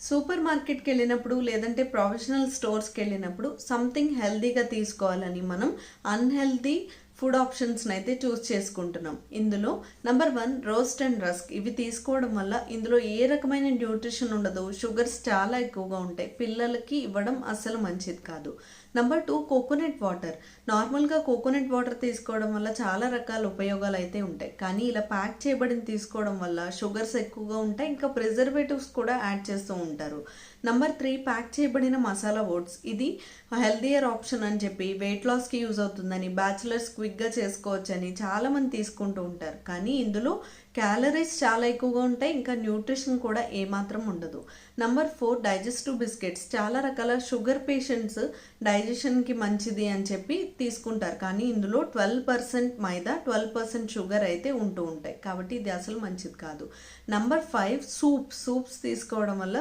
Super మార్కెట్కి వెళ్ళినప్పుడు లేదంటే ప్రొఫెషనల్ స్టోర్స్కి వెళ్ళినప్పుడు సంథింగ్ హెల్తీగా తీసుకోవాలని మనం అన్హెల్తీ ఫుడ్ ఆప్షన్స్ని అయితే చూస్ చేసుకుంటున్నాం. ఇందులో నెంబర్ 1 రోస్ట్ అండ్ రస్క్. ఇవి తీసుకోవడం వల్ల ఇందులో ఏ రకమైన న్యూట్రిషన్ ఉండదు, షుగర్స్ చాలా ఎక్కువగా ఉంటాయి, పిల్లలకి ఇవ్వడం అస్సలు మంచిది కాదు. Number 2 coconut water. నార్మల్గా కోకోనట్ వాటర్ తీసుకోవడం వల్ల చాలా రకాల ఉపయోగాలు అయితే ఉంటాయి, కానీ ఇలా ప్యాక్ చేయబడిన తీసుకోవడం వల్ల షుగర్స్ ఎక్కువగా ఉంటాయి, ఇంకా ప్రిజర్వేటివ్స్ కూడా యాడ్ చేస్తూ ఉంటారు. నెంబర్ 3 ప్యాక్ చేయబడిన మసాలా ఓట్స్. ఇది హెల్దియర్ ఆప్షన్ అని చెప్పి వెయిట్ లాస్కి యూజ్ అవుతుందని, బ్యాచిలర్స్ క్విక్గా చేసుకోవచ్చని చాలామంది తీసుకుంటూ ఉంటారు, కానీ ఇందులో క్యాలరీస్ చాలా ఎక్కువగా ఉంటాయి, ఇంకా న్యూట్రిషన్ కూడా ఏమాత్రం ఉండదు. Number 4 digestive biscuits. చాలా రకాల షుగర్ పేషెంట్స్ డైజెషన్కి మంచిది అని చెప్పి తీసుకుంటారు, కానీ ఇందులో 12% మైదా 12% షుగర్ అయితే ఉంటూ ఉంటాయి, కాబట్టి ఇది అసలు మంచిది కాదు. నెంబర్ 5 సూప్స్ తీసుకోవడం వల్ల